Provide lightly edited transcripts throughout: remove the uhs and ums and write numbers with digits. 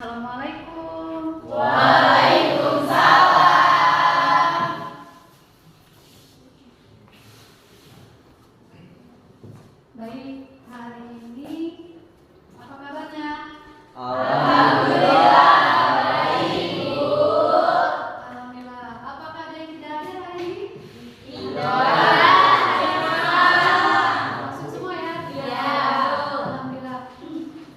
Assalamualaikum. Waalaikumsalam. Baik, hari ini apa kabarnya? Alhamdulillah baik, Bu. Alhamdulillah. Apakah ada yang tidak hadir hari ini? Masuk semua ya? Iya. Alhamdulillah.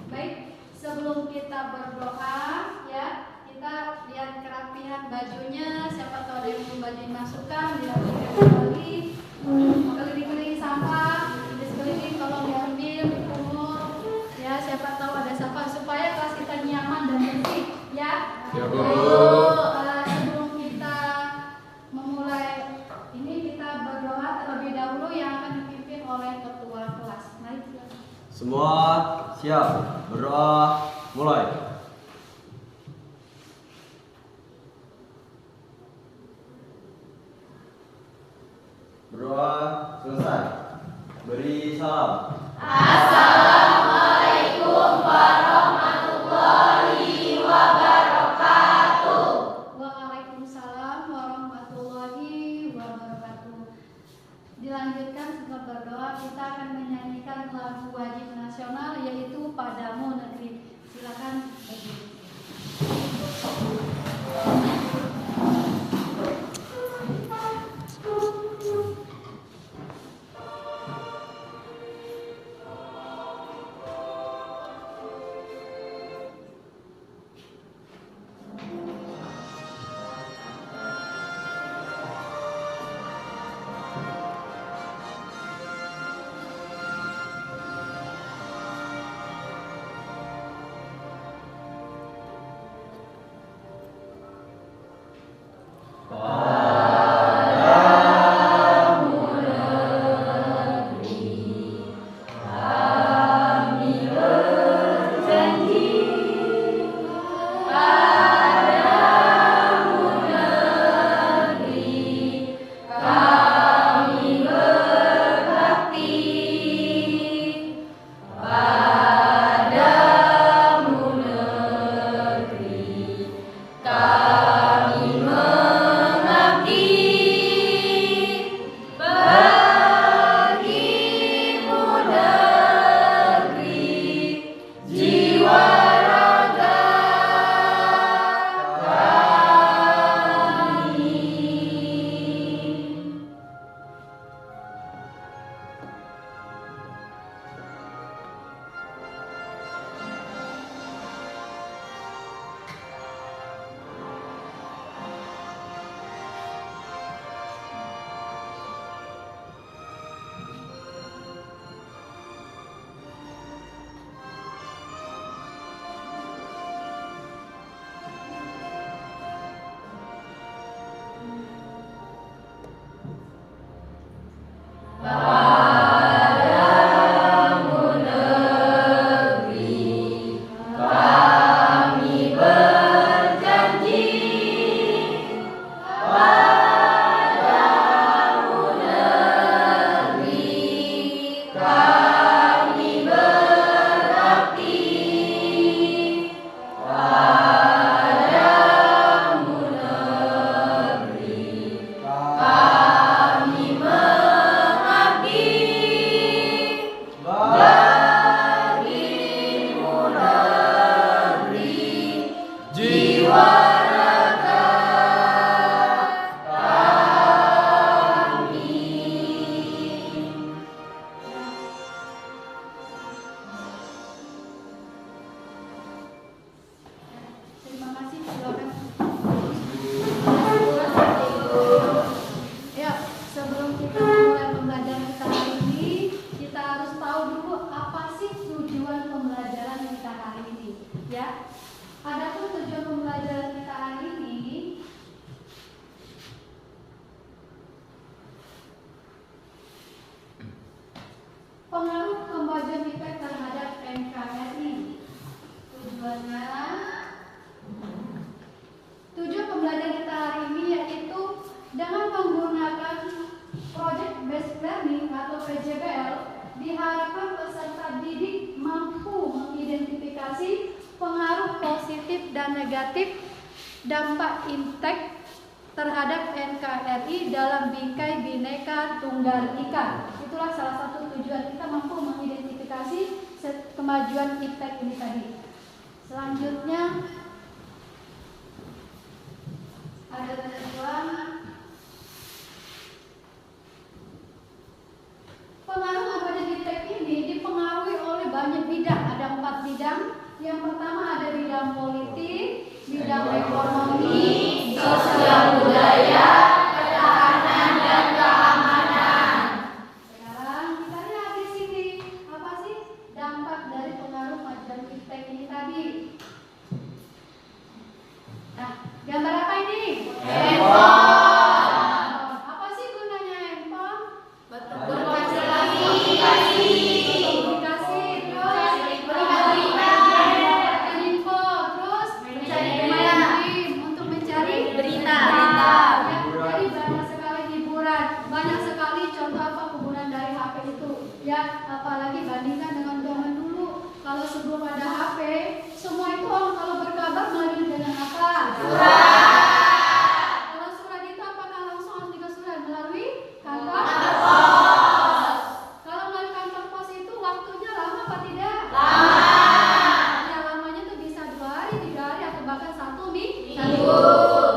Baik, sebelum kita berdoa ya, kita lihat kerapihan bajunya. Siapa tahu ada yang belum baju dimasukkan, dirapikan kembali. Keliling-keliling sampah, di sekeliling tolong diambil, dipungut. Ya, siapa tahu ada sampah supaya kelas kita nyaman dan bersih ya. Ya, Bu. Sebelum kita memulai ini, kita berdoa terlebih dahulu yang akan dipimpin oleh ketua kelas. Mari silakan. Semua siap, berdoa, mulai. Berdoa selesai. Beri salam. Assalamualaikum warahmatullahi wabarakatuh. Waalaikumsalam warahmatullahi wabarakatuh. Dilanjutkan setelah berdoa, kita akan menyanyikan lagu wajib nasional yaitu Padamu Negeri. Silakan berdiri. Terima kasih. Silakan. Ya, sebelum kita mulai pembelajaran kita hari ini, kita harus tahu dulu apa sih tujuan pembelajaran kita hari ini. Ya, adapun tujuan pembelajaran kita hari ini, pengaruh kemajuan IPK terhadap NKRI. Tujuan pembelajaran kita hari ini yaitu dengan menggunakan Project Based Learning atau PJBL, diharapkan peserta didik mampu mengidentifikasi pengaruh positif negatif dampak impact terhadap NKRI dalam bingkai Bhinneka Tunggal Ika. Itulah salah satu tujuan kita mampu mengidentifikasi kemajuan impact ini tadi. Selanjutnya ada tentuan pengaruh adanya impact ini dipengaruhi oleh banyak bidang. Ada 4 bidang. Yang pertama ada bidang politik, bidang ekonomi, sosial budaya, ketahanan dan keamanan. Sekarang kita lihat di sini apa sih dampak dari pengaruh dan impact ini tadi. Nah, gambar apa ini? Handphone. Apa sih gunanya handphone? Berkomunikasi. Komunikasi, terus mendapatkan info, terus Mencari untuk mencari berita. Ya, jadi banyak sekali hiburan, banyak sekali contoh apa penggunaan dari HP itu. Ya, apalagi bandingkan dengan zaman dulu. Kalau sebelum ada HP, semua itu orang kalau berkabar melalui dengan apa? Kalau surat itu apakah langsung harus dikasih surat melalui kantor? Kalau melalui kantor pos itu waktunya lama apa tidak? Ya, lamanya tuh bisa 2 hari, 3 hari atau bahkan 1 minggu.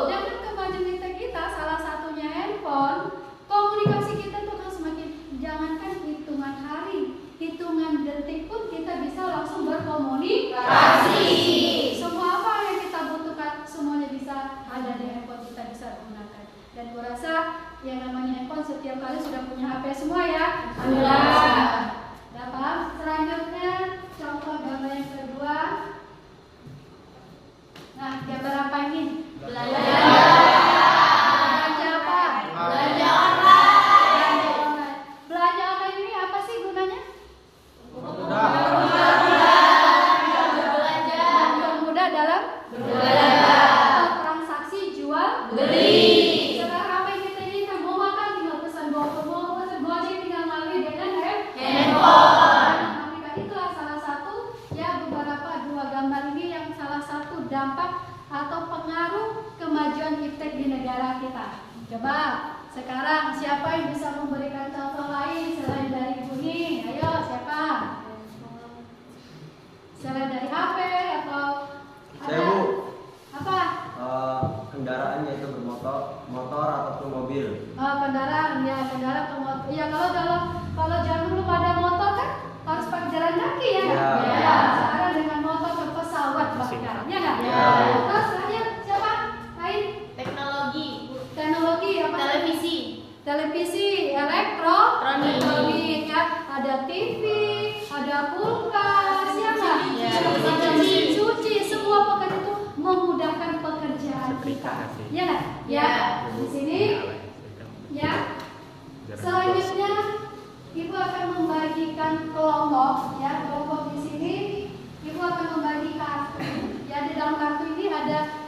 Dengan kemajuan kita salah satunya handphone, komunikasi kita tuh akan semakin, jangankan hitungan hari, hitungan detik pun kita bisa langsung berkomunikasi. Semua apa yang kita butuhkan semuanya bisa ada di handphone, kita bisa gunakan. Dan kurasa yang namanya handphone setiap kali sudah punya HP semua ya. Dapat. Selanjutnya contoh gambar yang kedua. Nah, gambar apa ini? Belanja apa? Belanja online. Belanja online ini apa sih gunanya? Mempermudah dalam transaksi jual Beli. Sekarang apa yang kita inginkan? Mau makan tinggal pesan GoFood, mau pesan Gojek tinggal melalui dengan Handphone. Nah, itulah salah satu ya beberapa 2 gambar ini yang salah satu dampak atau pengaruh kemajuan impact di negara kita. Coba sekarang siapa yang bisa memberikan contoh lain selain dari Buni? Ayo siapa? Selain dari HP atau Saya, Bu. Apa? Kendaraan yaitu bermotor, motor ataupun mobil. Kendaraan ke motor. Ya kalau zaman dulu ada motor kan harus pakai jalan kaki ya. Ya. Sekarang dengan motor ke pesawat bahkan, ya nggak? Ya. Terus aja siapa? Lain Teknologi. apa? Televisi, Elektronik. elektronik ya. Ada TV, ada kulkas, ya nggak? Ya. Ada mesin cuci, semua pekerjaan itu memudahkan pekerjaan kita. Ya nggak? Ya. Di sini ya. Selanjutnya Ibu akan membagikan kelompok ya, kelompok di sini Ibu akan membagi kartu. Ya, di dalam kartu ini ada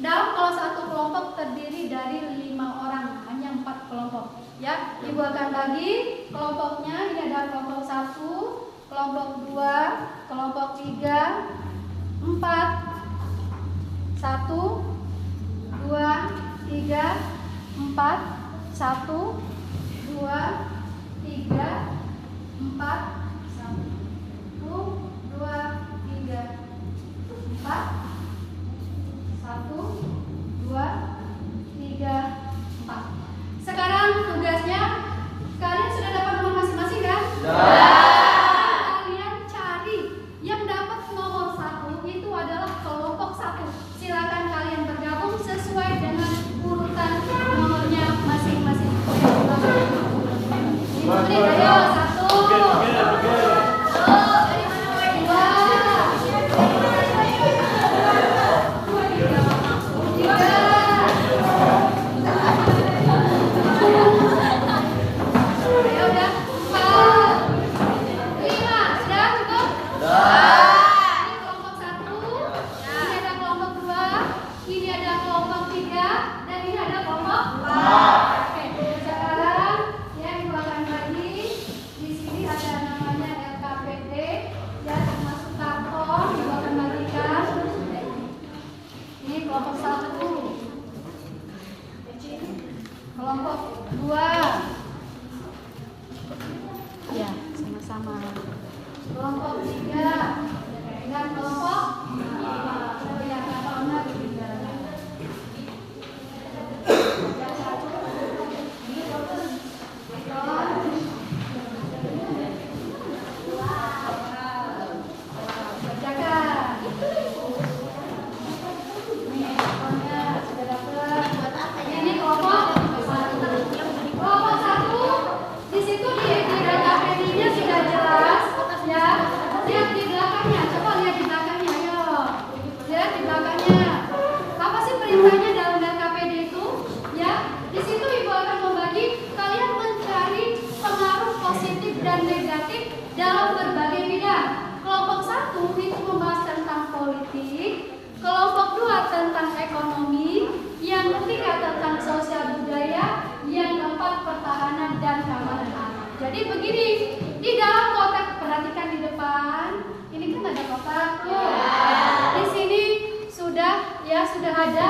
kalau satu kelompok terdiri dari 5 orang, hanya 4 kelompok. Ya, Ibu akan bagi kelompoknya. Ini ada kelompok 1, kelompok 2, kelompok 3, 4, 1, 2, 3, 4, 1, 2, 3, 4, 1, 2, 3, 4, 1, 2, 3, 4. Sekarang tugasnya kalian sudah dapat nomor masing-masing kan? Kalian cari yang dapat nomor 1 itu adalah kelompok 1. Silakan kalian bergabung sesuai dengan urutan nomornya masing-masing. Ayo 1. Yang ketiga tentang sosial budaya. Yang keempat pertahanan dan keamanan anak. Jadi begini, di dalam kotak, perhatikan di depan. Ini kan ada kotak tuh. Di sini sudah ada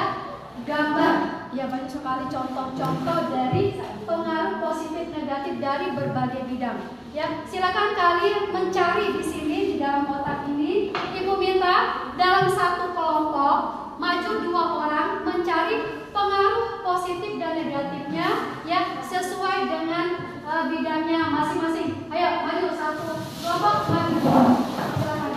gambar. Ya, banyak sekali contoh-contoh dari pengaruh positif negatif dari berbagai bidang. Ya, silakan kalian mencari di sini di dalam kotak ini. Ibu minta dalam satu kelompok maju 2 orang mencari pengaruh positif dan negatifnya ya sesuai dengan bidangnya masing-masing. Ayo maju satu kelompok maju. Silakan.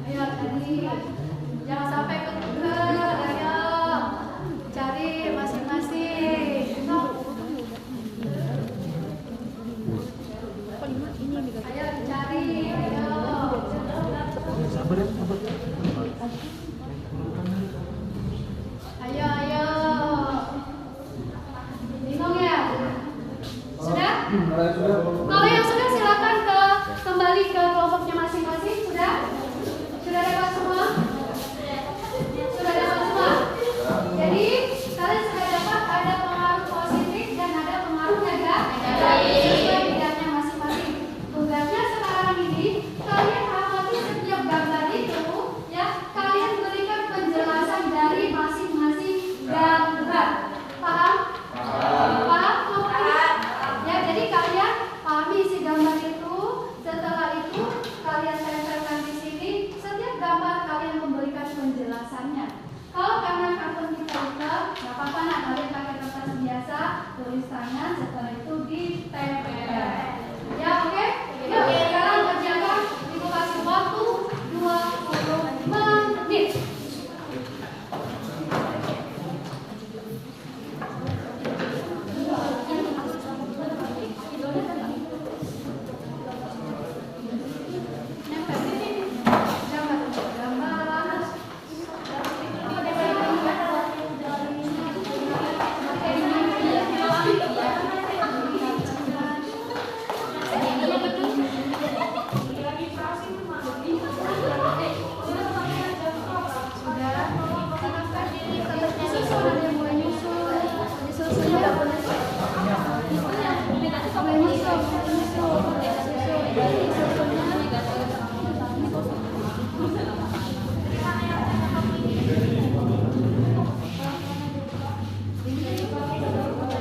Ayo tadi jangan sampai ketukar. Ayo cari masing-masing. Ayo cari. Ayo. Bingung ya? Sudah? Kalau yang sudah silakan kembali ke kelompoknya masing-masing. Sudah? Sudah dapat semua? Sudah dapat semua? Jadi kalian sudah dapat ada pengaruh positif dan ada pengaruh negatif sesuai bidangnya masing-masing. Tugasnya sekarang ini kalian amati setiap gambar itu ya, kalian berikan penjelasan dari masing-masing gambar. Paham? Paham? Ya, jadi kalian pahami isi gambar itu. Setelah itu kalian tempelkan di sini. Setiap gambar kalian memberikan penjelasannya. Kalau karena kartun kita hitam, nggak apa-apa, nak, kalian pakai kertas biasa, tulis tangan. Setelah itu ditempelkan. Ya, oke? Yuk, sekarang kerjakan. Ibu kasih waktu 20 menit.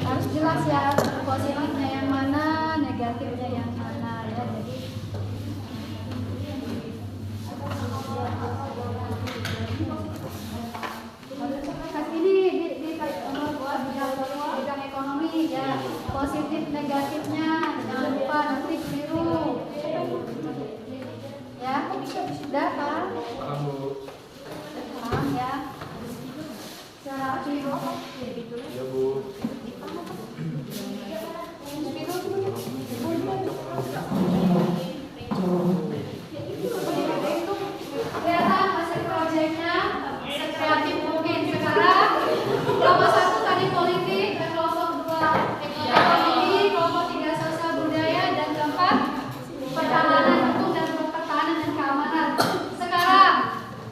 Harus jelas ya, positifnya yang mana, negatifnya yang mana ya. Jadi ini di bidang ekonomi ya, positif negatifnya jangan lupa nanti biru ya. Sudah Pak? Paham ya? Cara biru. Ya Bu. Kelihatan hasil proyeknya sekreatif mungkin. Sekarang kelompok 1 tadi politik, kelompok 2 ekonomi, kelompok 3 sosial budaya, dan keempat pertahanan hukum dan pertahanan dan keamanan. Sekarang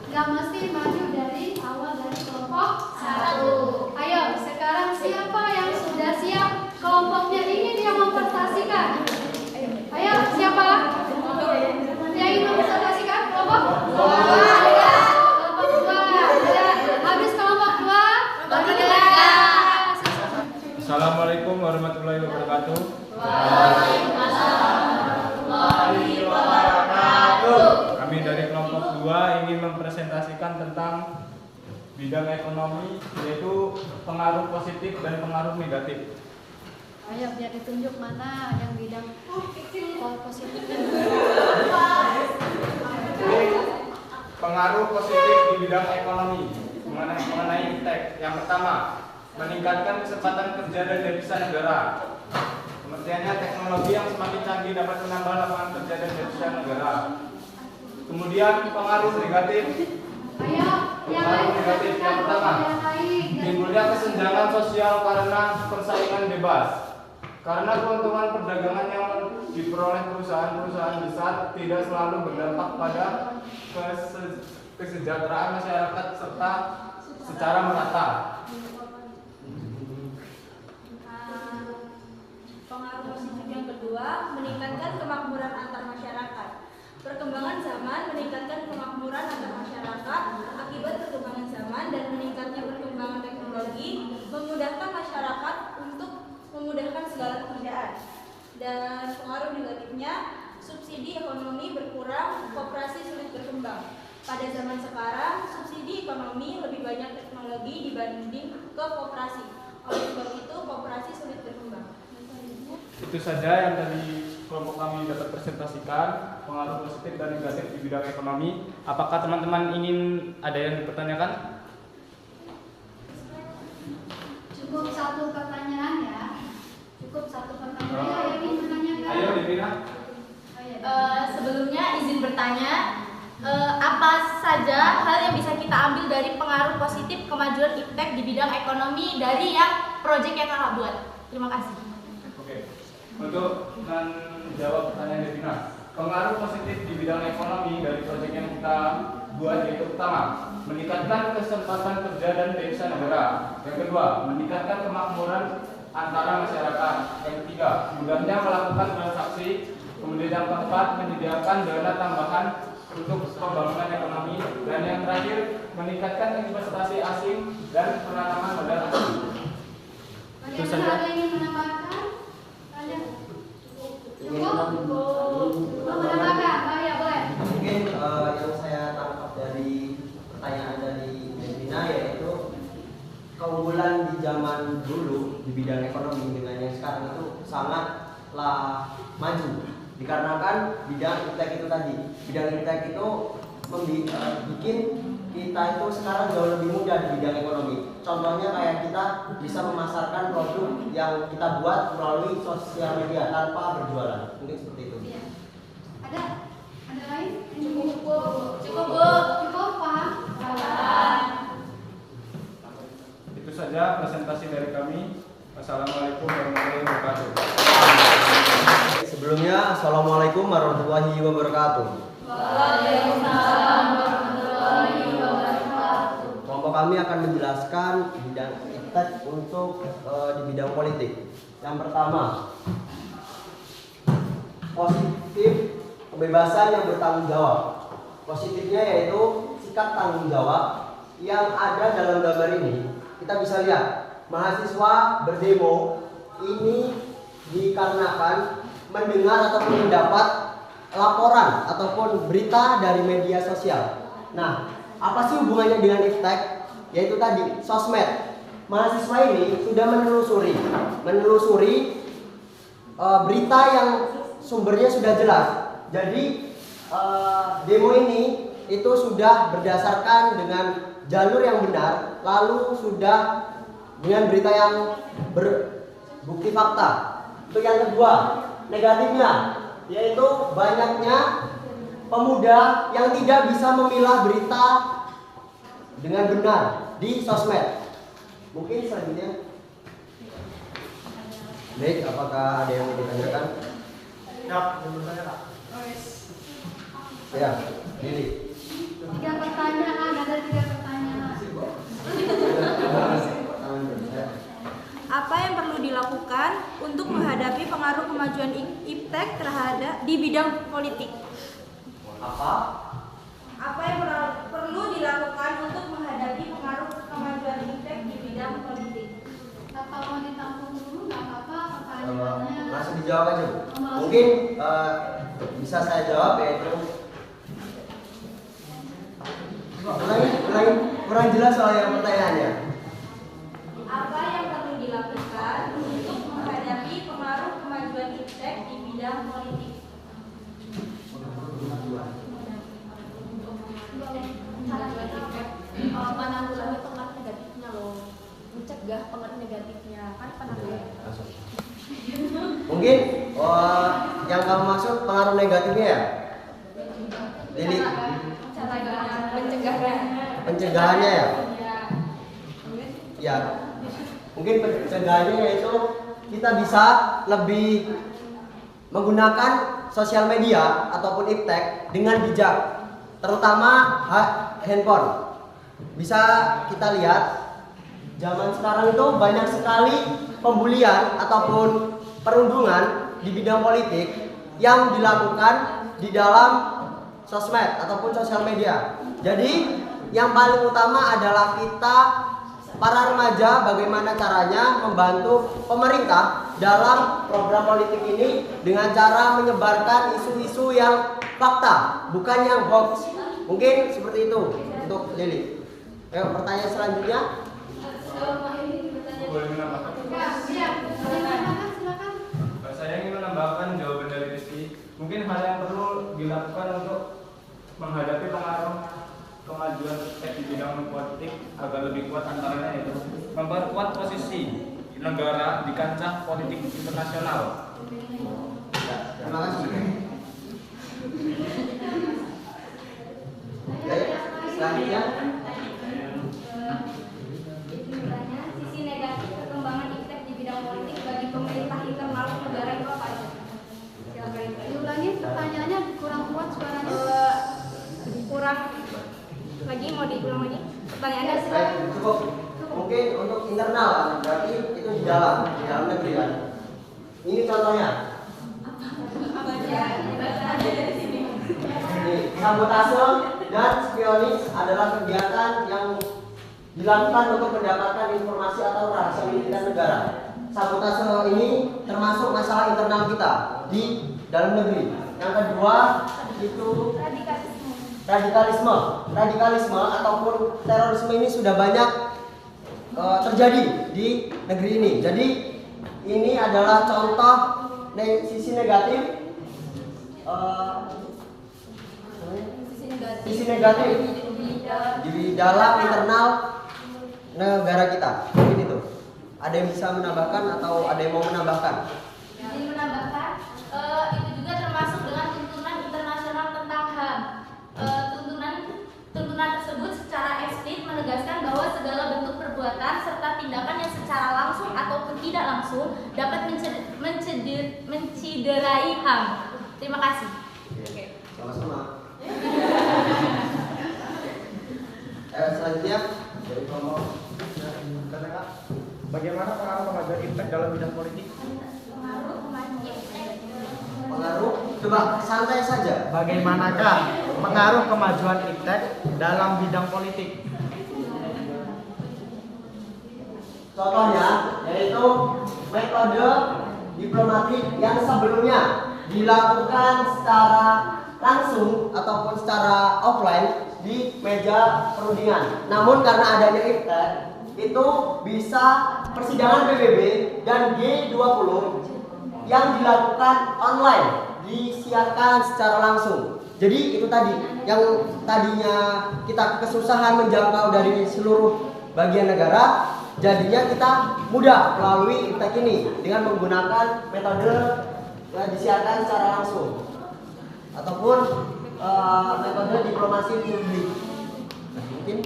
nggak mesti maju dari awal dari kelompok 1. Ayo sekarang siapa yang sudah siap kelompoknya ingin yang mempresentasikan? Ayo siapa? Yang ingin mempresentasikan kelompok? Kelompok 2. Ya. Habis kelompok 2 baru kita. Assalamualaikum warahmatullahi wabarakatuh. Kami dari kelompok 2 ingin mempresentasikan tentang bidang ekonomi, yaitu pengaruh positif dan pengaruh negatif. Ayo biar ditunjuk mana yang bidang positif. Pengaruh positif di bidang ekonomi mengenai teks. Yang pertama, meningkatkan kesempatan kerja dan devisa negara. Pengertiannya, teknologi yang semakin canggih dapat menambah lapangan kerja dan devisa negara. Kemudian pengaruh negatif. Ayo, yang Pengaruh lain negatif yang pertama, timbulnya kesenjangan sosial karena persaingan bebas. Karena keuntungan perdagangan yang diperoleh perusahaan-perusahaan besar tidak selalu berdampak pada kesejahteraan masyarakat serta secara merata. Pengaruh positif yang kedua, meningkatkan kemakmuran antar masyarakat. Perkembangan zaman meningkatkan kemakmuran antar masyarakat. Akibat perkembangan zaman dan meningkatnya perkembangan teknologi memudahkan masyarakat untuk memudahkan segala pekerjaan. Dan pengaruh negatifnya, subsidi ekonomi berkurang, koperasi sulit berkembang. Pada zaman sekarang, subsidi ekonomi lebih banyak teknologi dibanding ke koperasi. Oleh sebab itu, koperasi sulit berkembang. Itu saja yang tadi kelompok kami dapat presentasikan, pengaruh positif dan negatif di bidang ekonomi. Apakah teman-teman ingin ada yang dipertanyakan? Cukup satu pertanyaan ya. Cukup satu pertanyaan. Ayo yang ingin menanyakan. Ayo, Devina. Sebelumnya izin bertanya, apa saja hal yang bisa kita ambil dari pengaruh positif kemajuan iptek di bidang ekonomi dari yang proyek yang kakak buat? Terima kasih. Oke. Untuk menjawab pertanyaan Devina, pengaruh positif di bidang ekonomi dari proyek yang kita buat yaitu pertama, meningkatkan kesempatan kerja dan devisa negara. Yang kedua, meningkatkan kemakmuran antara masyarakat. Yang ketiga, mudahnya melakukan transaksi. Kemudian yang keempat, menyediakan dana tambahan untuk pembangunan ekonomi. Dan yang terakhir, meningkatkan investasi asing dan penanaman modal asing. Itu Bagaimana saja. ada yang ingin menambahkan? Ada? Ingin Cukup? Mau menambahkan? Oh ya boleh. Mungkin yang saya tangkap dari pertanyaan dari Devina yaitu keunggulan di zaman dulu di bidang ekonomi dengan yang sekarang itu sangatlah maju. Dikarenakan bidang iptek itu tadi, bidang iptek itu bikin kita itu sekarang jauh lebih mudah di bidang ekonomi. Contohnya kayak kita bisa memasarkan produk yang kita buat melalui sosial media tanpa berjualan. Mungkin seperti itu. Iya. Ada? Ada lain? Cukup. Cukup, Bu. Cukup, Pak. Itu saja presentasi dari kami. Wassalamualaikum warahmatullahi wabarakatuh. Sebelumnya, Assalamualaikum warahmatullahi wabarakatuh. Waalaikumsalam warahmatullahi wabarakatuh. Kelompok kami akan menjelaskan bidang iptek untuk di bidang politik. Yang pertama, positif kebebasan yang bertanggung jawab. Positifnya yaitu sikap tanggung jawab yang ada dalam gambar ini. Kita bisa lihat mahasiswa berdemo ini dikarenakan mendengar ataupun mendapat laporan ataupun berita dari media sosial. Nah, apa sih hubungannya dengan iptek? Yaitu tadi sosmed. Mahasiswa ini sudah menelusuri berita yang sumbernya sudah jelas. Jadi demo ini itu sudah berdasarkan dengan jalur yang benar, lalu sudah dengan berita yang berbukti fakta. Untuk yang kedua, negatifnya yaitu banyaknya pemuda yang tidak bisa memilah berita dengan benar di sosmed. Mungkin selanjutnya. Baik, apakah ada yang mau ditanyakan? Ya, Lili. 3 pertanyaan, ada 3 pertanyaan. Apa yang perlu dilakukan untuk menghadapi pengaruh kemajuan iptek terhadap di bidang politik? Apa yang perlu dilakukan untuk menghadapi pengaruh kemajuan iptek di bidang politik? Apa mau ditampung dulu? Nggak apa-apa pertanyaannya. Langsung dijawab aja, Bu. Mungkin bisa saya jawab yaitu kurang jelas soal yang pertanyaannya. Apa yang perlu dilakukan untuk menghadapi pengaruh kemajuan iptek di bidang politik? Menanggulangi pengaruh negatifnya loh, mencegah pengaruh negatifnya kan penanggulangan. Mungkin yang kamu maksud pengaruh negatifnya ya? Lili, pencegahannya ya? Ya, mungkin pencegahannya yaitu kita bisa lebih menggunakan sosial media ataupun iptek dengan bijak, terutama handphone. Bisa kita lihat zaman sekarang itu banyak sekali pembulian ataupun perundungan di bidang politik yang dilakukan di dalam sosmed ataupun sosial media. Jadi yang paling utama adalah kita para remaja bagaimana caranya membantu pemerintah dalam program politik ini dengan cara menyebarkan isu-isu yang fakta, bukan yang hoax. Mungkin seperti itu untuk Lili. Ayo pertanyaan selanjutnya. Boleh menambahkan? Ya, silakan. Saya ingin menambahkan jawaban dari Rizky. Mungkin hal yang perlu dilakukan untuk menghadapi pengaruh kemajuan di bidang politik agar lebih kuat antaranya yaitu memperkuat posisi negara di kancah politik internasional. Ya, terima kasih. Oke, selanjutnya. Sisi negatif perkembangan iptek di bidang politik bagi pemerintah internal negara itu apa aja? Silakan. Diulangi pertanyaannya, kurang kuat suaranya. Kurang lagi, mau diulang lagi pertanyaannya? Baik, cukup. Mungkin untuk internal, berarti itu di dalam negeri kan. Ini contohnya. Ini, sabotase dan spionis adalah kegiatan yang dilakukan untuk mendapatkan informasi atau rahasia militan negara. Sabotase ini termasuk masalah internal kita di dalam negeri. Yang kedua itu radikalisme ataupun terorisme ini sudah banyak terjadi di negeri ini. Jadi ini adalah contoh sisi negatif di dalam internal negara kita. Mungkin itu. Ada yang bisa menambahkan atau ada yang mau menambahkan? Jadi menambahkan, itu juga termasuk dengan tuntunan internasional tentang HAM. Tuntunan tersebut secara eksplisit menegaskan bahwa segala bentuk perbuatan serta tindakan yang secara langsung ataupun tidak langsung dapat menciderai HAM. Terima kasih. Oke, sama-sama. Selanjutnya dari kelompok. Bagaimana pengaruh kemajuan iptek dalam bidang politik? Pengaruh, coba santai saja. Bagaimanakah pengaruh kemajuan iptek dalam bidang politik? Contohnya yaitu metode diplomatik yang sebelumnya dilakukan secara langsung ataupun secara offline di meja perundingan. Namun karena adanya iptek itu bisa persidangan PBB dan G20 yang dilakukan online disiarkan secara langsung. Jadi itu tadi yang tadinya kita kesusahan menjangkau dari seluruh bagian negara, jadinya kita mudah melalui iptek ini dengan menggunakan metode disiarkan secara langsung ataupun metode diplomasi publik. Mungkin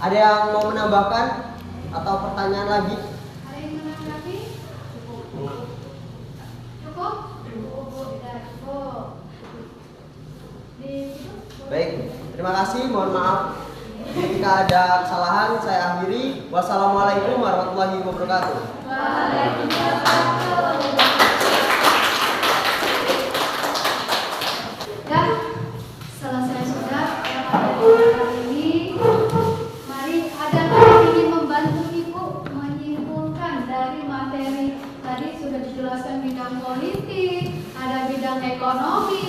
ada yang mau menambahkan atau pertanyaan lagi? Ada yang menanggapi? Cukup? Baik, terima kasih. Mohon maaf jika ada kesalahan. Saya akhiri. Wassalamualaikum warahmatullahi wabarakatuh. Dan selesai sudah hari ini. Mari ada yang ingin membantu Ibu menyimpulkan dari materi tadi sudah dijelaskan bidang politik, ada bidang ekonomi,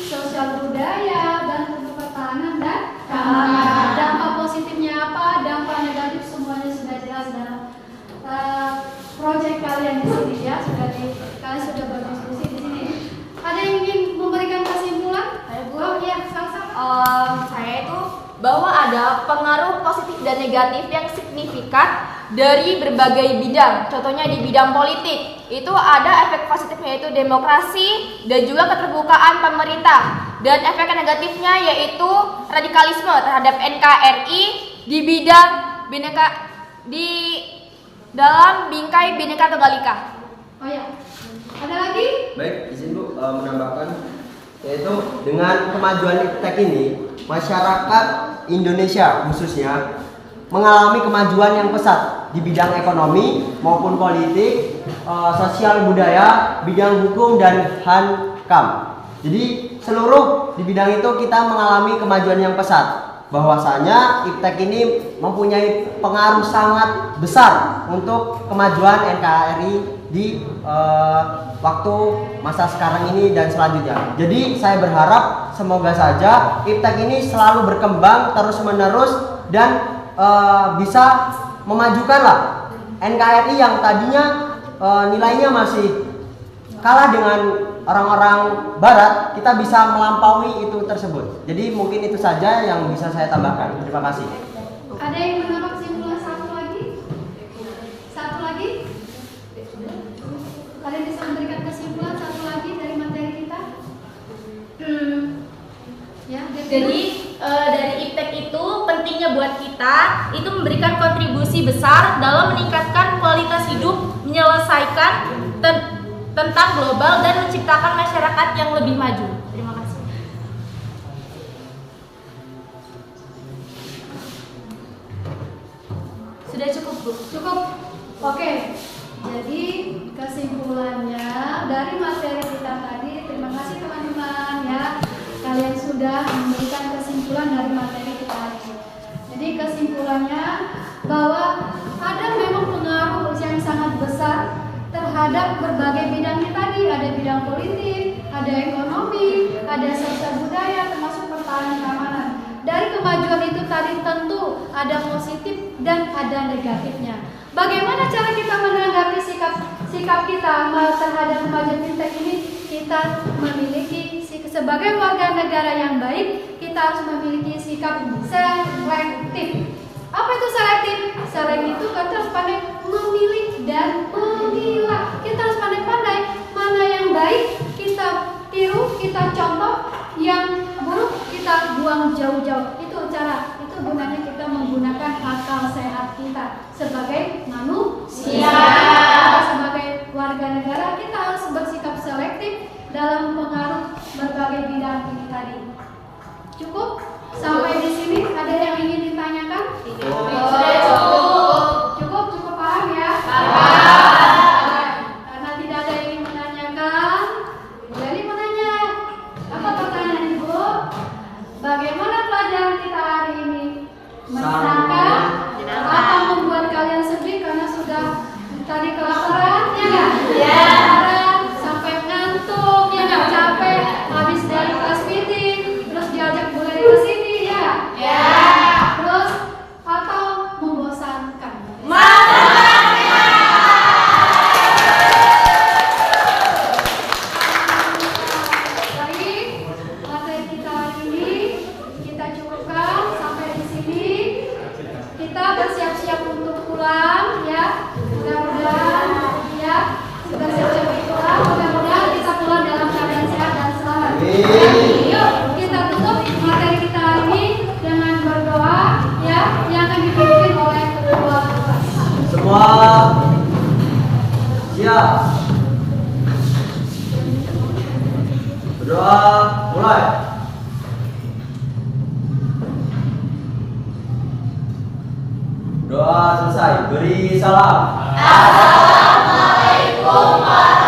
sosial budaya, dan pertahanan dan keamanan. Dampak positifnya apa, dampak negatif semuanya sudah jelas dalam proyek kalian di sini ya, kalian sudah berdiskusi di sini. Ada yang ingin memberikan kesimpulan? Oh iya, sama-sama. Saya itu bahwa ada pengaruh positif dan negatif yang signifikan dari berbagai bidang. Contohnya di bidang politik itu ada efek positifnya yaitu demokrasi dan juga keterbukaan pemerintah, dan efek negatifnya yaitu radikalisme terhadap NKRI di bidang bineka di dalam bingkai Bhinneka Tunggal Ika. Oh ya, ada lagi? Baik, izin Bu menambahkan, yaitu dengan kemajuan iptek ini, masyarakat Indonesia khususnya mengalami kemajuan yang pesat di bidang ekonomi maupun politik, sosial budaya, bidang hukum dan HAM. Jadi seluruh di bidang itu kita mengalami kemajuan yang pesat. Bahwasanya iptek ini mempunyai pengaruh sangat besar untuk kemajuan NKRI di waktu masa sekarang ini dan selanjutnya. Jadi saya berharap semoga saja iptek ini selalu berkembang terus menerus dan bisa memajukanlah NKRI yang tadinya nilainya masih kalah dengan orang-orang barat, kita bisa melampaui itu tersebut. Jadi mungkin itu saja yang bisa saya tambahkan. Terima kasih. Ada yang menambah kesimpulan satu lagi? Satu lagi? Kalian bisa memberikan kesimpulan satu lagi dari materi kita? Ya, Jadi dari iptek itu pentingnya buat kita itu memberikan kontribusi besar dalam meningkatkan kualitas hidup, menyelesaikan tentang global dan menciptakan masyarakat yang lebih maju. Terima kasih. Sudah cukup, Bu? Cukup? Oke. Jadi kesimpulannya dari materi kita tadi, terima kasih teman-teman ya. Kalian sudah memberikan kesimpulan dari materi kita hari ini. Jadi kesimpulannya bahwa ada memang pengaruh yang sangat besar terhadap berbagai bidangnya tadi. Ada bidang politik, ada ekonomi, ada sosial budaya, termasuk pertahanan keamanan. Dari kemajuan itu tadi tentu ada positif dan ada negatifnya. Bagaimana cara kita menanggapi sikap kita terhadap kemajuan iptek ini? Kita memiliki sebagai warga negara yang baik, kita harus memiliki sikap selektif. Apa itu selektif? Selektif itu kita harus pandai memilih dan memilah. Kita harus pandai-pandai mana yang baik kita tiru, kita contoh, yang buruk kita buang jauh-jauh. Itu cara, itu gunanya kita menggunakan akal sehat kita sebagai manusia. Sebagai warga negara kita harus bersikap selektif dalam pengaruh berbagai bidang ini tadi. Cukup? Sampai di sini ada yang ingin ditanyakan? Sudah cukup. Cukup paham ya? Karena tidak ada yang ingin menanyakan, jadi menanya. Apa pertanyaan Ibu? Bagaimana pelajaran kita hari ini? Menyenangkan? Apa membuat kalian sedih karena sudah tadi kelaparan? Ya nggak? Kelaparan sampai ngantuk, ya nggak? Capek habis dari kelas meeting, terus diajak boleh ke sini ya? Terus atau membosankan? Baik, materi kita hari ini kita cukupkan sampai di sini. Kita bersiap-siap untuk pulang ya. Mudah-mudahan ya sudah siap-siap untuk pulang. Mudah-mudahan bisa pulang dalam keadaan sehat dan selamat. Yuk kita tutup materi kita hari ini dengan berdoa ya yang akan dipimpin oleh ketua kelas. Semua siap. Berdoa mulai. Doa selesai. Beri salam. Assalamualaikum warahmatullahi